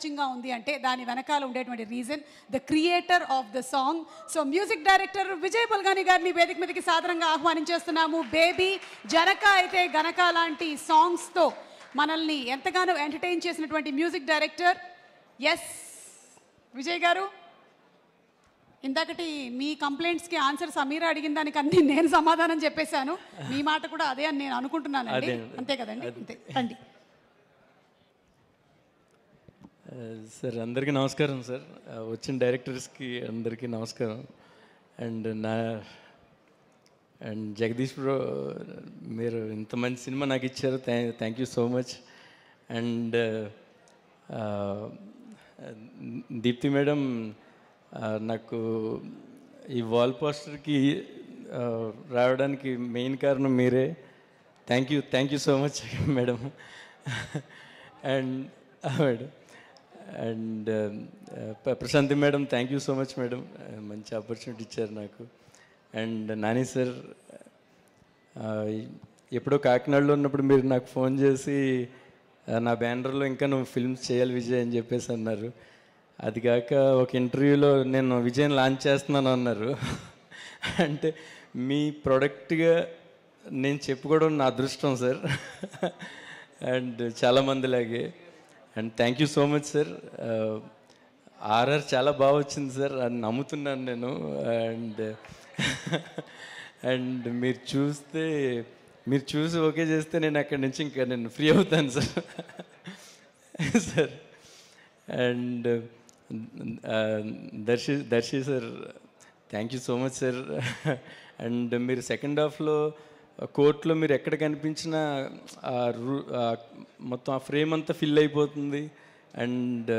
ఉంది అంటే దాని వెనకాల ఉండేటువంటి reason the creator of the song. So music director Vijay Bulganin గారిని వేదిక మీదకి సాదరంగా ఆహ్వానించేస్తున్నాము. బేబీ, జనక అయితే గనక లాంటి సాంగ్స్తో మనల్ని ఎంతగానో ఎంటర్టైన్ చేసినటువంటి మ్యూజిక్ డైరెక్టర్. ఎస్ విజయ్ గారు, ఇందాకటి మీ కంప్లైంట్స్కి ఆన్సర్ సమీరా అడిగిన దానికి అన్ని నేను సమాధానం చెప్పేశాను. మీ మాట కూడా అదే అని నేను అనుకుంటున్నానండి. అంతే కదండి? అంతే రండి సార్. అందరికీ నమస్కారం సార్. వచ్చిన డైరెక్టర్స్కి అందరికీ నమస్కారం. అండ్ జగదీష్ బ్రో, మీరు ఇంత మంచి సినిమా నాకు ఇచ్చారు, thank you so much. And Deepthi madam, నాకు ఈ వాల్ పోస్టర్కి రావడానికి మెయిన్ కారణం మీరే. Thank you so much madam. And madam and Prashanthi madam, thank you so much madam, మంచి ఆపర్చునిటీ ఇచ్చారు నాకు. అండ్ నాని సార్, ఎప్పుడో కాకినాడలో ఉన్నప్పుడు మీరు నాకు ఫోన్ చేసి నా బ్యానర్లో ఇంకా నువ్వు ఫిల్మ్స్ చేయాలి విజయ్ అని చెప్పేసి అన్నారు. అది కాక ఒక ఇంటర్వ్యూలో నేను విజయ్ని లాంచ్ చేస్తున్నాను అన్నారు. అంటే మీ ప్రోడక్ట్గా నేను చెప్పుకోవడం నా అదృష్టం సార్. అండ్ చాలామందిలాగే. And thank you so much sir. RR చాలా బాగా వచ్చింది సార్, అని నమ్ముతున్నాను నేను. అండ్ మీరు చూసి ఓకే చేస్తే నేను అక్కడి నుంచి ఇంకా నేను ఫ్రీ అవుతాను sir. Sir and Darshi sir, thank you so much sir. And మీరు సెకండ్ హాఫ్లో కోర్టులో మీరు ఎక్కడ కనిపించినా మొత్తం ఆ ఫ్రేమ్ అంతా ఫిల్ అయిపోతుంది. అండ్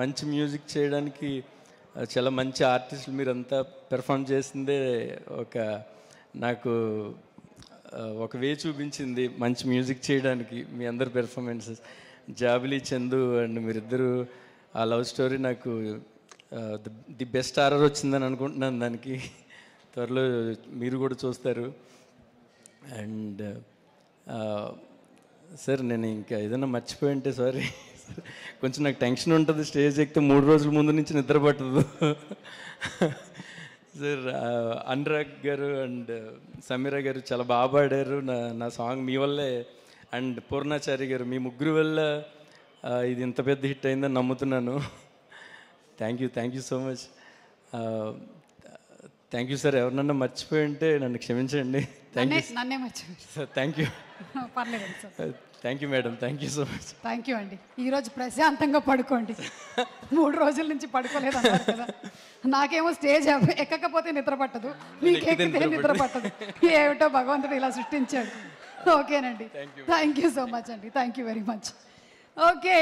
మంచి మ్యూజిక్ చేయడానికి చాలా మంచి ఆర్టిస్టులు మీరంతా పెర్ఫామ్ చేసిందే నాకు ఒక వే చూపించింది మంచి మ్యూజిక్ చేయడానికి మీ అందరి పెర్ఫార్మెన్సెస్. జాబిలి, చందు అండ్ మీరిద్దరూ ఆ లవ్ స్టోరీ నాకు ది బెస్ట్ ఆర్ఆర్ వచ్చిందని అనుకుంటున్నాను. దానికి త్వరలో మీరు కూడా చూస్తారు. అండ్ సార్, నేను ఇంకా ఏదైనా మర్చిపోయి ఉంటే సారీ. కొంచెం నాకు టెన్షన్ ఉంటుంది, స్టేజ్ ఎక్కితే 3 రోజుల ముందు నుంచి నిద్ర పట్టదు. సార్, అనురాగ్ గారు అండ్ సమీరా గారు చాలా బాగా పాడారు నా సాంగ్ మీ వల్లే. అండ్ పూర్ణాచారి గారు, మీ ముగ్గురు వల్ల ఇది ఇంత పెద్ద హిట్ అయిందని నమ్ముతున్నాను. Thank you so much. Thank you sir. ఎవరినన్నా మర్చిపోయి ఉంటే నన్ను క్షమించండి. Thank you. Thank you madam, thank you so much. Thank you అండి. ఈరోజు ప్రశాంతంగా పడుకోండి. 3 రోజుల నుంచి పడుకోలేదు అన్నారు కదా. నాకేమో స్టేజ్ ఎక్కకపోతే నిద్ర పట్టదు, మీకు ఎక్కితే నిద్ర పట్టదు. ఏమిటో భగవంతుడు ఇలా సృష్టించాడు. ఓకేనండి, థ్యాంక్ యూ సో మచ్ అండి. Thank you very much. Okay,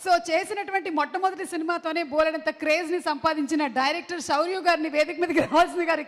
so చేసినటువంటి మొట్టమొదటి సినిమాతోనే బోలెడంత క్రేజ్ని సంపాదించిన డైరెక్టర్ శౌర్య గారిని వేదిక మీదకి రావాల్సింది గారి